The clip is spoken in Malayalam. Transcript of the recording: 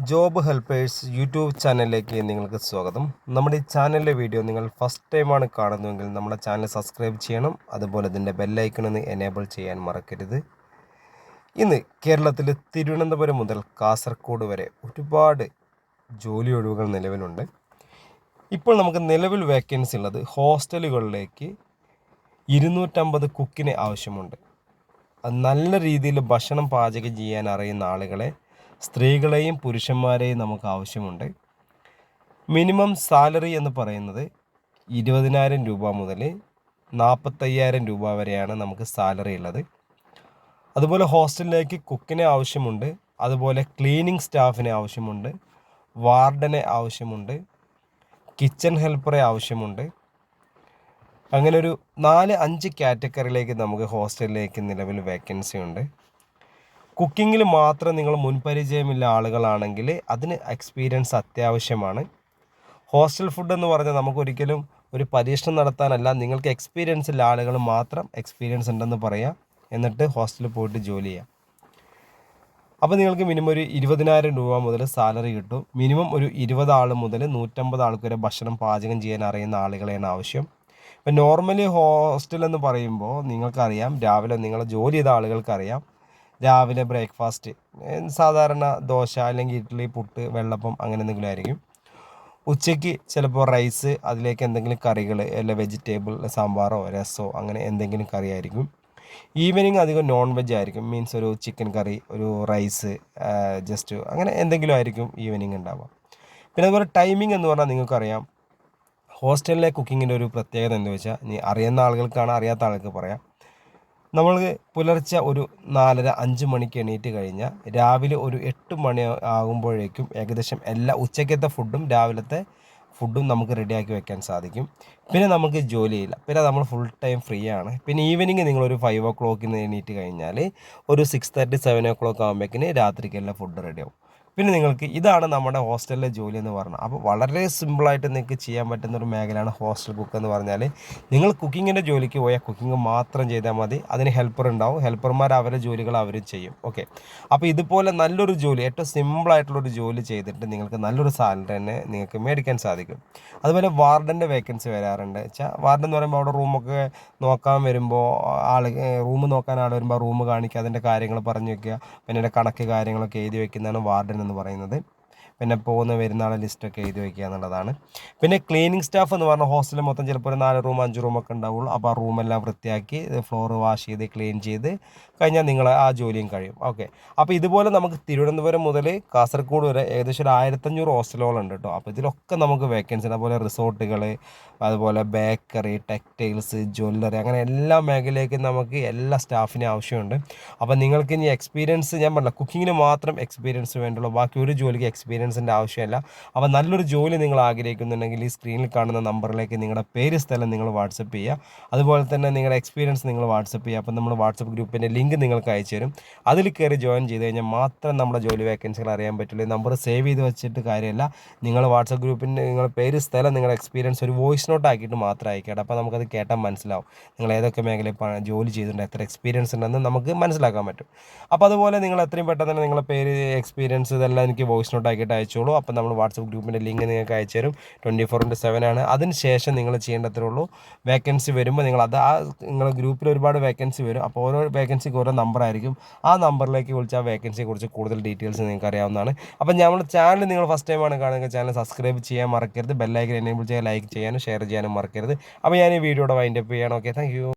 ജോബ് ഹെൽപ്പേഴ്സ് യൂട്യൂബ് ചാനലിലേക്ക് നിങ്ങൾക്ക് സ്വാഗതം. നമ്മുടെ ഈ ചാനലിലെ വീഡിയോ നിങ്ങൾ ഫസ്റ്റ് ടൈമാണ് കാണുന്നതെങ്കിൽ നമ്മുടെ ചാനൽ സബ്സ്ക്രൈബ് ചെയ്യണം. അതുപോലെ ഇതിൻ്റെ ബെല്ലൈക്കണൊന്ന് എനേബിൾ ചെയ്യാൻ മറക്കരുത്. ഇന്ന് കേരളത്തിൽ തിരുവനന്തപുരം മുതൽ കാസർഗോഡ് വരെ ഒരുപാട് ജോലി ഒഴിവുകൾ നിലവിലുണ്ട്. ഇപ്പോൾ നമുക്ക് നിലവിൽ വേക്കൻസി ഉള്ളത് ഹോസ്റ്റലുകളിലേക്ക് 250 കുക്കിന് ആവശ്യമുണ്ട്. നല്ല രീതിയിൽ ഭക്ഷണം പാചകം ചെയ്യാൻ അറിയുന്ന ആളുകളെ, സ്ത്രീകളെയും പുരുഷന്മാരെയും നമുക്ക് ആവശ്യമുണ്ട്. മിനിമം സാലറി എന്ന് പറയുന്നത് 20,000 രൂപ മുതൽ 45,000 രൂപ വരെയാണ് നമുക്ക് സാലറി ഉള്ളത്. അതുപോലെ ഹോസ്റ്റലിലേക്ക് കുക്കിനെ ആവശ്യമുണ്ട്. അതുപോലെ ക്ലീനിങ് സ്റ്റാഫിനെ ആവശ്യമുണ്ട്. വാർഡനെ ആവശ്യമുണ്ട്. കിച്ചൺ ഹെൽപ്പറെ ആവശ്യമുണ്ട്. അങ്ങനെ ഒരു 4-5 കാറ്റഗറിയിലേക്ക് നമുക്ക് ഹോസ്റ്റലിലേക്ക് നിലവിൽ വേക്കൻസി ഉണ്ട്. കുക്കിങ്ങിൽ മാത്രം നിങ്ങൾ മുൻപരിചയമില്ല ആളുകളാണെങ്കിൽ അതിന് എക്സ്പീരിയൻസ് അത്യാവശ്യമാണ്. ഹോസ്റ്റൽ ഫുഡ് എന്ന് പറഞ്ഞാൽ നമുക്കൊരിക്കലും ഒരു പരീക്ഷണം നടത്താനല്ല, നിങ്ങൾക്ക് എക്സ്പീരിയൻസ് ഉള്ള ആളുകൾ മാത്രം എക്സ്പീരിയൻസ് ഉണ്ടെന്ന് പറയാം, എന്നിട്ട് ഹോസ്റ്റലിൽ പോയിട്ട് ജോലി ചെയ്യാം. അപ്പോൾ നിങ്ങൾക്ക് മിനിമം ഒരു 20,000 രൂപ മുതൽ സാലറി കിട്ടും. മിനിമം ഒരു 20 ആൾ മുതൽ 150 ആൾക്ക് വരെ ഭക്ഷണം പാചകം ചെയ്യാൻ അറിയുന്ന ആളുകളെയാണ് ആവശ്യം. ഇപ്പം നോർമലി ഹോസ്റ്റൽ എന്ന് പറയുമ്പോൾ നിങ്ങൾക്കറിയാം, രാവിലെ നിങ്ങൾ ജോലി ചെയ്ത ആളുകൾക്കറിയാം, രാവിലെ ബ്രേക്ക്ഫാസ്റ്റ് സാധാരണ ദോശ അല്ലെങ്കിൽ ഇഡ്ഡലി, പുട്ട്, വെള്ളപ്പം അങ്ങനെ എന്തെങ്കിലും ആയിരിക്കും. ഉച്ചയ്ക്ക് ചിലപ്പോൾ റൈസ്, അതിലേക്ക് എന്തെങ്കിലും കറികൾ, അല്ല വെജിറ്റബിൾ സാമ്പാറോ രസമോ അങ്ങനെ എന്തെങ്കിലും കറി ആയിരിക്കും. ഈവനിങ് അധികം നോൺ വെജ് ആയിരിക്കും, മീൻസ് ഒരു ചിക്കൻ കറി, ഒരു റൈസ്, ജസ്റ്റ് അങ്ങനെ എന്തെങ്കിലും ആയിരിക്കും ഈവനിങ് ഉണ്ടാവുക. പിന്നെ അതുപോലെ ടൈമിംഗ് എന്ന് പറഞ്ഞാൽ നിങ്ങൾക്കറിയാം, ഹോസ്റ്റലിലെ കുക്കിങ്ങിൻ്റെ ഒരു പ്രത്യേകത എന്താ വെച്ചാൽ, അറിയുന്ന ആളുകൾക്കാണ്, അറിയാത്ത ആൾക്ക് പറയാം. നമ്മൾ പുലർച്ചെ ഒരു 4:30-5 മണിക്ക് എണീറ്റ് കഴിഞ്ഞാൽ രാവിലെ ഒരു 8 മണി ആകുമ്പോഴേക്കും ഏകദേശം എല്ലാ ഉച്ചക്കത്തെ ഫുഡും രാവിലത്തെ ഫുഡും നമുക്ക് റെഡിയാക്കി വെക്കാൻ സാധിക്കും. പിന്നെ നമുക്ക് ജോലിയില്ല, പിന്നെ നമ്മൾ ഫുൾ ടൈം ഫ്രീ ആണ്. പിന്നെ ഈവനിങ് നിങ്ങളൊരു 5 o'clock എണീറ്റ് കഴിഞ്ഞാൽ ഒരു 6:30-7 o'clock ആകുമ്പോഴേക്കിന് രാത്രിക്കെല്ലാം ഫുഡ് റെഡിയാവും. പിന്നെ നിങ്ങൾക്ക് ഇതാണ് നമ്മുടെ ഹോസ്റ്റലിലെ ജോലി എന്ന് പറഞ്ഞാൽ. അപ്പോൾ വളരെ സിമ്പിളായിട്ട് നിങ്ങൾക്ക് ചെയ്യാൻ പറ്റുന്ന ഒരു മേഖലയാണ് ഹോസ്റ്റൽ കുക്ക് എന്ന് പറഞ്ഞാൽ. നിങ്ങൾ കുക്കിങ്ങിൻ്റെ ജോലിക്ക് പോയാൽ കുക്കിംഗ് മാത്രം ചെയ്താൽ മതി. അതിന് ഹെൽപ്പർ ഉണ്ടാവും, ഹെൽപ്പർമാർ അവരുടെ ജോലികൾ അവർ ചെയ്യും. ഓക്കെ, അപ്പോൾ ഇതുപോലെ നല്ലൊരു ജോലി, ഏറ്റവും സിമ്പിളായിട്ടുള്ളൊരു ജോലി ചെയ്തിട്ട് നിങ്ങൾക്ക് നല്ലൊരു സാലറി തന്നെ നിങ്ങൾക്ക് മേടിക്കാൻ സാധിക്കും. അതുപോലെ വാർഡൻ്റെ വേക്കൻസി വരാറുണ്ട്. വെച്ചാൽ വാർഡൻ എന്ന് പറയുമ്പോൾ അവിടെ റൂമൊക്കെ നോക്കാൻ വരുമ്പോൾ റൂം നോക്കാൻ ആൾ വരുമ്പോൾ റൂം കാണിക്കുക, അതിൻ്റെ കാര്യങ്ങൾ പറഞ്ഞു വയ്ക്കുക, പിന്നെ അതിൻ്റെ കണക്ക് കാര്യങ്ങളൊക്കെ എഴുതി വയ്ക്കുന്നതാണ് വാർഡൻ എന്ന് പറയുന്നത്. പിന്നെ വരുന്ന ആളെ ലിസ്റ്റൊക്കെ എഴുതി വയ്ക്കുക എന്നുള്ളതാണ്. പിന്നെ ക്ലീനിങ് സ്റ്റാഫ് എന്ന് പറഞ്ഞാൽ ഹോസ്റ്റലിൽ മൊത്തം ചിലപ്പോൾ ഒരു 4 റൂം 5 റൂമൊക്കെ ഉണ്ടാവുള്ളൂ. അപ്പോൾ ആ റൂമെല്ലാം വൃത്തിയാക്കി ഫ്ലോർ വാഷ് ചെയ്ത് ക്ലീൻ ചെയ്ത് കഴിഞ്ഞാൽ നിങ്ങൾ ആ ജോലിയും കഴിയും. ഓക്കെ, അപ്പോൾ ഇതുപോലെ നമുക്ക് തിരുവനന്തപുരം മുതൽ കാസർഗോഡ് വരെ ഏകദേശം ഒരു 1,500 ഹോസ്റ്റലുകളുണ്ട് കേട്ടോ. അപ്പോൾ ഇതിലൊക്കെ നമുക്ക് വേക്കൻസി, അതുപോലെ റിസോർട്ടുകൾ, അതുപോലെ ബേക്കറി, ടെക്സ്റ്റൈൽസ്, ജ്വല്ലറി, അങ്ങനെ എല്ലാ മേഖലയിലേക്കും നമുക്ക് എല്ലാ സ്റ്റാഫിനും ആവശ്യമുണ്ട്. അപ്പോൾ നിങ്ങൾക്ക് ഇനി എക്സ്പീരിയൻസ്, ഞാൻ പറഞ്ഞില്ല കുക്കിങ്ങിന് മാത്രം എക്സ്പീരിയൻസ് വേണ്ടുള്ളൂ, ബാക്കി ഒരു ജോലിക്ക് എക്സ്പീരിയൻസിൻ്റെ ആവശ്യമില്ല. അപ്പോൾ നല്ലൊരു ജോലി നിങ്ങൾ ആഗ്രഹിക്കുന്നുണ്ടെങ്കിൽ ഈ സ്ക്രീനിൽ കാണുന്ന നമ്പറിലേക്ക് നിങ്ങളുടെ പേര്, സ്ഥലം നിങ്ങൾ വാട്സപ്പ് ചെയ്യുക. അതുപോലെ തന്നെ നിങ്ങളുടെ എക്സ്പീരിയൻസ് നിങ്ങൾ വാട്സപ്പ് ചെയ്യുക. അപ്പോൾ നമ്മൾ വാട്സപ്പ് ഗ്രൂപ്പിൻ്റെ ലിങ്ക് നിങ്ങൾക്ക് അയച്ചു തരും. അതിൽ കയറി ജോയിൻ ചെയ്ത് കഴിഞ്ഞാൽ മാത്രം നമ്മുടെ ജോലി വേക്കൻസികൾ അറിയാൻ പറ്റുള്ളൂ. നമ്പർ സേവ് ചെയ്ത് വെച്ചിട്ട് കാര്യമില്ല. നിങ്ങൾ വാട്സപ്പ് ഗ്രൂപ്പിൻ്റെ നിങ്ങളുടെ പേര്, സ്ഥലം, നിങ്ങളുടെ എക്സ്പീരിയൻസ് ഒരു വോയിസ് നോട്ട് ആക്കിയിട്ട് മാത്രം അയക്കട്ടെ. അപ്പോൾ നമുക്കത് കേട്ടാൽ മനസ്സിലാവും നിങ്ങൾ ഏതൊക്കെ മേഖലയിൽ ജോലി ചെയ്തിട്ടുണ്ട്, എത്ര എക്സ്പീരിയൻസ് ഉണ്ടെന്ന് നമുക്ക് മനസ്സിലാക്കാൻ പറ്റും. അപ്പോൾ അതുപോലെ നിങ്ങൾ എത്രയും പെട്ടെന്ന് തന്നെ നിങ്ങളുടെ പേര്, എക്സ്പീരിയൻസ് ഇതെല്ലാം എനിക്ക് വോയിസ് നോട്ട് ആക്കിയിട്ട് അയച്ചോളൂ. അപ്പോൾ നമ്മൾ വാട്സപ്പ് ഗ്രൂപ്പിൻ്റെ ലിങ്ക് നിങ്ങൾക്ക് അയച്ചു തരും. 24/7 ആണ്. അതിന് ശേഷം നിങ്ങൾ ചെയ്യേണ്ടത്രേ ഉള്ളൂ. വേക്കൻസി വരുമ്പോൾ നിങ്ങൾ നിങ്ങളുടെ ഗ്രൂപ്പിൽ ഒരുപാട് വേക്കൻസി വരും. അപ്പോൾ ഓരോ വേക്കൻസിക്ക് ഓരോ നമ്പർ ആയിരിക്കും. ആ നമ്പറിലേക്ക് വിളിച്ചാൽ ആ വേക്കൻസിയെക്കുറിച്ച് കൂടുതൽ ഡീറ്റെയിൽസ് നിങ്ങൾക്ക് അറിയാവുന്നതാണ്. അപ്പോൾ നമ്മുടെ ചാനൽ നിങ്ങൾ ഫസ്റ്റ് ടൈമാണ് കാണുന്നത്, ചാനൽ സബ്സ്ക്രൈബ് ചെയ്യാൻ മറക്കരുത്. ബെല്ലൈക്കൻ എനേബിൾ ചെയ്യാൻ, ലൈക്ക് ചെയ്യാനും ഷെയർ ചെയ്യാനും മറക്കരുത്. അപ്പോൾ ഞാൻ ഈ വീഡിയോയുടെ വൈൻഡപ്പ് ചെയ്യണം. Okay, thank you.